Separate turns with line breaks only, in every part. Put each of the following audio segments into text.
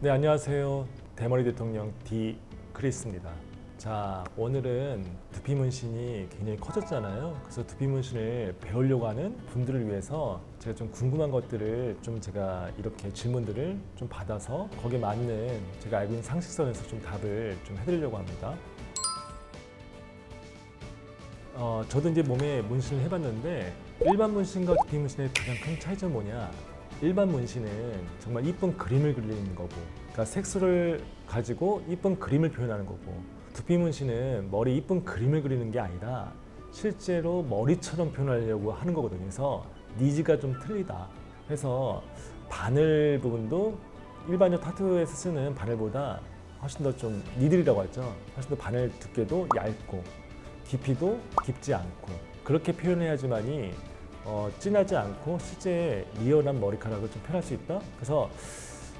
네, 안녕하세요. 대머리 대통령 D 크리스입니다. 자, 오늘은 두피 문신이 굉장히 커졌잖아요. 그래서 두피 문신을 배우려고 하는 분들을 위해서 제가 좀 궁금한 것들을 제가 이렇게 질문들을 좀 받아서 거기에 맞는 제가 알고 있는 상식선에서 좀 답을 좀 해드리려고 합니다. 저도 이제 몸에 문신을 해봤는데 일반 문신과 두피 문신의 가장 큰 차이점은 뭐냐? 일반 문신은 정말 이쁜 그림을 그리는 거고, 그러니까 색소를 가지고 이쁜 그림을 표현하는 거고, 두피 문신은 머리 이쁜 그림을 그리는 게 아니라 실제로 머리처럼 표현하려고 하는 거거든요. 그래서 니즈가 좀 틀리다. 그래서 바늘 부분도 일반적 타투에서 쓰는 바늘보다 훨씬 더 좀 니들이라고 하죠. 훨씬 더 바늘 두께도 얇고 깊이도 깊지 않고 그렇게 표현해야지만이 진하지 않고 실제 리얼한 머리카락을 좀 표현할 수 있다. 그래서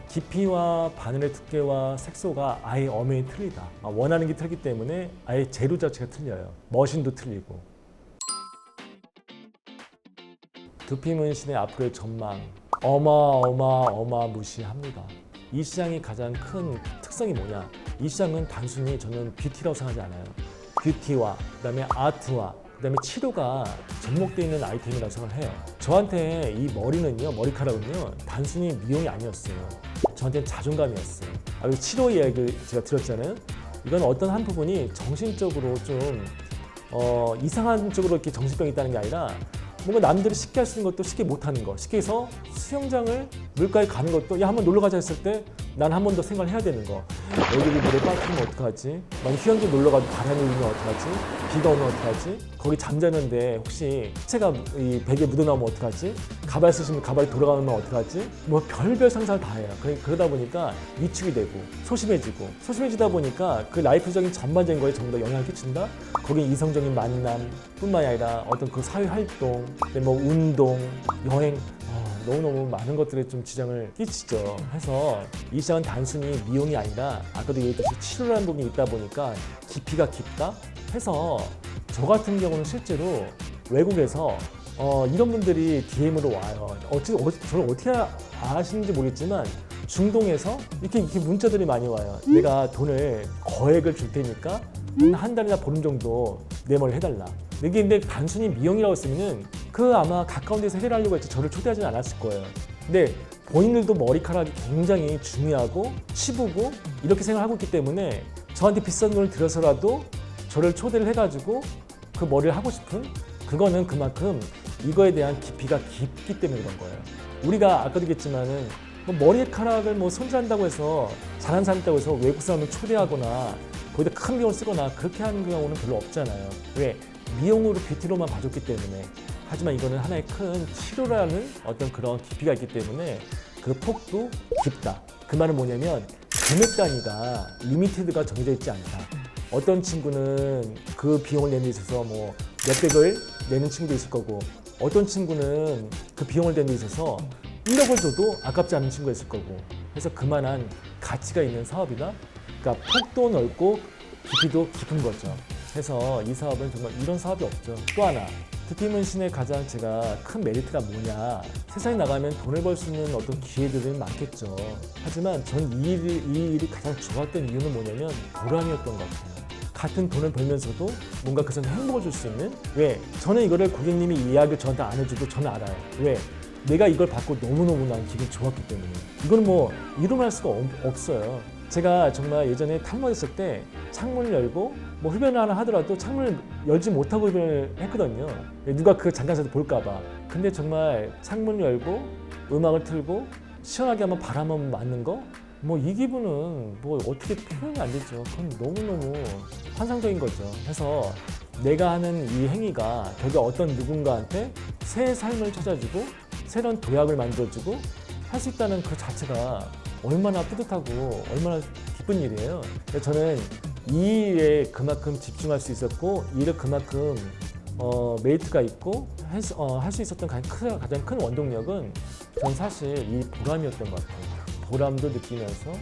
깊이와 바늘의 두께와 색소가 아예 엄연히 틀리다. 원하는 게 틀리기 때문에 아예 재료 자체가 틀려요. 머신도 틀리고. 두피 문신의 앞으로의 전망 어마무시합니다. 이 시장이 가장 큰 특성이 뭐냐? 이 시장은 단순히 저는 뷰티라고 생각하지 않아요. 뷰티와 그다음에 아트와 그다음에 치료가 접목되어 있는 아이템이라고 생각을 해요. 저한테 이 머리카락은요 단순히 미용이 아니었어요. 저한테는 자존감이었어요. 그리고 치료 이야기를 제가 들었잖아요. 이건 어떤 한 부분이 정신적으로 좀 이상한 쪽으로 이렇게 정신병이 있다는 게 아니라 뭔가 남들이 쉽게 할 수 있는 것도 쉽게 못하는 거. 쉽게 해서 수영장을 물가에 가는 것도 야 한번 놀러 가자 했을 때 난 한 번 더 생각을 해야 되는 거. 애들이 물에 빠뜨리면 어떡하지? 만 휴양지 놀러 가도 바람이 불면 어떡하지? 비가 오면 어떡하지? 거기 잠자는데 혹시 시체가 이 베개에 묻어나오면 어떡하지? 가발 쓰시면 가발이 돌아가면 어떡하지? 뭐 별별 상상을 다 해요. 그러다 보니까 위축이 되고 소심해지다 보니까 그 라이프적인 전반적인 거에 전부 다 영향을 끼친다? 거기 이성적인 만남 뿐만이 아니라 어떤 그 사회 활동, 뭐 운동, 여행 너무너무 많은 것들에 좀 지장을 끼치죠. 해서 이 시장은 단순히 미용이 아니라 아까도 얘기했듯이 치료라는 부분이 있다 보니까 깊이가 깊다 해서 저 같은 경우는 실제로 외국에서 이런 분들이 DM으로 와요. 저를 어떻게 아시는지 모르겠지만 중동에서 이렇게 문자들이 많이 와요. 내가 돈을 거액을 줄 테니까 한 달이나 보름 정도 내 머리를 해달라. 이게 근데 단순히 미용이라고 했으면은 아마 가까운 데서 해결하려고 했지 저를 초대하지는 않았을 거예요. 근데 본인들도 머리카락이 굉장히 중요하고 치부고 이렇게 생각하고 있기 때문에 저한테 비싼 돈을 들여서라도 저를 초대를 해가지고 그 머리를 하고 싶은 그거는 그만큼 이거에 대한 깊이가 깊기 때문에 그런 거예요. 우리가 아까도 얘기했지만은 머리카락을 손질한다고 해서 잘하는 사람 있다고 해서 외국 사람을 초대하거나 거기다 큰 비용을 쓰거나 그렇게 하는 경우는 별로 없잖아요. 왜? 미용으로 뷰티로만 봐줬기 때문에. 하지만 이거는 하나의 큰 치료라는 어떤 그런 깊이가 있기 때문에 그 폭도 깊다. 그 말은 뭐냐면 금액 단위가 리미티드가 정해져 있지 않다. 어떤 친구는 그 비용을 내는 데 있어서 몇백을 내는 친구도 있을 거고 어떤 친구는 그 비용을 내는 데 있어서 1억을 줘도 아깝지 않은 친구가 있을 거고 그래서 그만한 가치가 있는 사업이다. 그러니까 폭도 넓고 깊이도 깊은 거죠. 그래서 이 사업은 정말 이런 사업이 없죠. 또 하나 두피 문신의 가장 제가 큰 메리트가 뭐냐. 세상에 나가면 돈을 벌 수 있는 어떤 기회들은 많겠죠. 하지만 전 이 일이 가장 좋았던 이유는 뭐냐면 보람이었던 것 같아요. 같은 돈을 벌면서도 뭔가 그 사람에 행복을 줄 수 있는. 왜? 저는 이거를 고객님이 이야기를 저한테 안 해줘도 저는 알아요. 왜? 내가 이걸 받고 너무너무 난 기분이 좋았기 때문에. 이건 이루말 수가 없어요. 제가 정말 예전에 탈모했을 때 창문을 열고 흡연을 하나 하더라도 창문을 열지 못하고 흡연을 했거든요. 누가 그 잠깐이라도 볼까봐. 근데 정말 창문을 열고 음악을 틀고 시원하게 한번 바람 한번 맞는 거? 이 기분은 어떻게 표현이 안 되죠. 그건 너무너무 환상적인 거죠. 그래서 내가 하는 이 행위가 결국 어떤 누군가한테 새 삶을 찾아주고 새로운 도약을 만들어주고 할 수 있다는 그 자체가 얼마나 뿌듯하고 얼마나 기쁜 일이에요. 저는 이 일에 그만큼 집중할 수 있었고 이 일에 그만큼 메리트가 있고 할 수 있었던 가장 큰 원동력은 전 사실 이 보람이었던 것 같아요. 보람도 느끼면서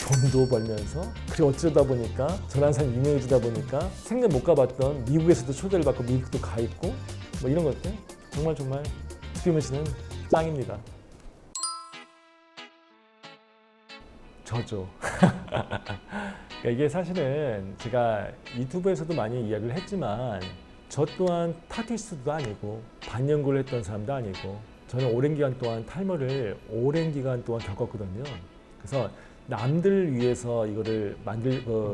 돈도 벌면서 그리고 어쩌다 보니까 저랑 사람이 유명해지다 보니까 생전 못 가봤던 미국에서도 초대를 받고 미국도 가 있고 이런 것들 정말 두피 문신은 짱입니다. 저죠. 그러니까 이게 사실은 제가 유튜브에서도 많이 이야기를 했지만 저 또한 타투이스트도 아니고 반연구를 했던 사람도 아니고 저는 오랜 기간 동안 탈모를 오랜 기간 동안 겪었거든요. 그래서 남들을 위해서 이거를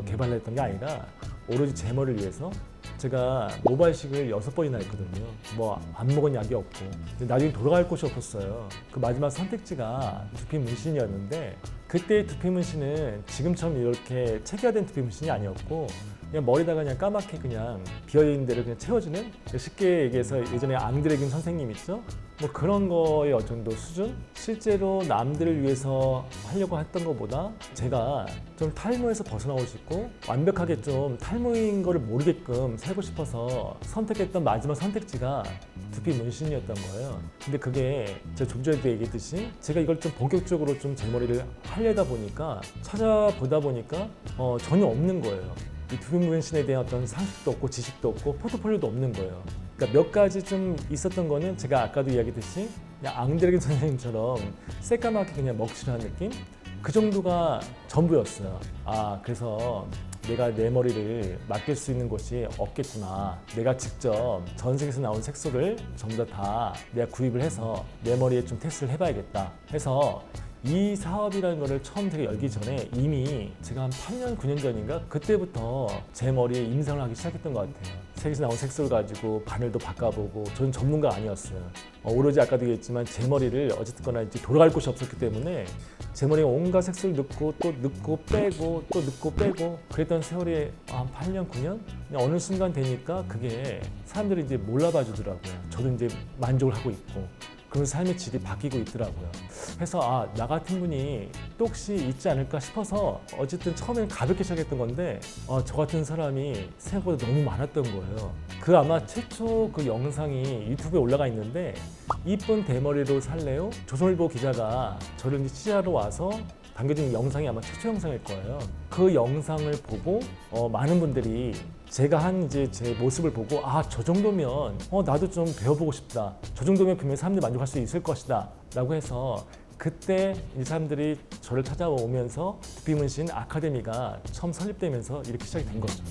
개발했던 게 아니라 오로지 제 머리를 위해서 제가 모발식을 6번이나 했거든요. 뭐 안 먹은 약이 없고. 근데 나중에 돌아갈 곳이 없었어요. 그 마지막 선택지가 두피 문신이었는데 그때의 두피 문신은 지금처럼 이렇게 체계화된 두피 문신이 아니었고 그냥 머리다가 그냥 까맣게 그냥 비어있는 데를 그냥 채워주는, 쉽게 얘기해서 예전에 앙드레긴 선생님 있죠? 뭐 그런 거의 어느 정도 수준? 실제로 남들을 위해서 하려고 했던 것보다 제가 좀 탈모에서 벗어나고 싶고 완벽하게 좀 탈모인 거를 모르게끔 살고 싶어서 선택했던 마지막 선택지가 두피 문신이었던 거예요. 근데 그게 제가 좀 전에도 얘기했듯이 제가 이걸 좀 본격적으로 좀 제 머리를 하려다 보니까 찾아보다 보니까 전혀 없는 거예요. 이 두피 문신에 대한 어떤 상식도 없고 지식도 없고 포트폴리오도 없는 거예요. 그러니까 몇 가지 좀 있었던 거는 제가 아까도 이야기했듯이 그냥 앙드레긴 선생님처럼 새까맣게 그냥 먹칠한 느낌? 그 정도가 전부였어요. 아, 그래서 내가 내 머리를 맡길 수 있는 곳이 없겠구나. 내가 직접 전 세계에서 나온 색소를 전부 다 내가 구입을 해서 내 머리에 좀 테스트를 해봐야겠다 해서 이 사업이라는 거를 처음 제가 열기 전에 이미 제가 한 8년, 9년 전인가 그때부터 제 머리에 임상을 하기 시작했던 것 같아요. 세계에서 나온 색소를 가지고 바늘도 바꿔보고 저는 전문가 아니었어요. 오로지 아까도 얘기했지만 제 머리를 어쨌거나 이제 돌아갈 곳이 없었기 때문에 제 머리에 온갖 색소를 넣고 또 넣고 빼고 또 넣고 빼고 그랬던 세월이 한 8년, 9년? 어느 순간 되니까 그게 사람들이 이제 몰라봐 주더라고요. 저도 이제 만족을 하고 있고 그런 삶의 질이 바뀌고 있더라고요. 그래서 나 같은 분이 또 혹시 있지 않을까 싶어서 어쨌든 처음에는 가볍게 시작했던 건데 저 같은 사람이 생각보다 너무 많았던 거예요. 그 아마 최초 그 영상이 유튜브에 올라가 있는데 이쁜 대머리로 살래요? 조선일보 기자가 저를 이제 취재하러 와서 당겨진 영상이 아마 최초 영상일 거예요. 그 영상을 보고 많은 분들이 제가 한 이제 제 모습을 보고 저 정도면 나도 좀 배워보고 싶다. 저 정도면 분명히 사람들이 만족할 수 있을 것이다. 라고 해서 그때 이 사람들이 저를 찾아오면서 두피 문신 아카데미가 처음 설립되면서 이렇게 시작이 된 거죠.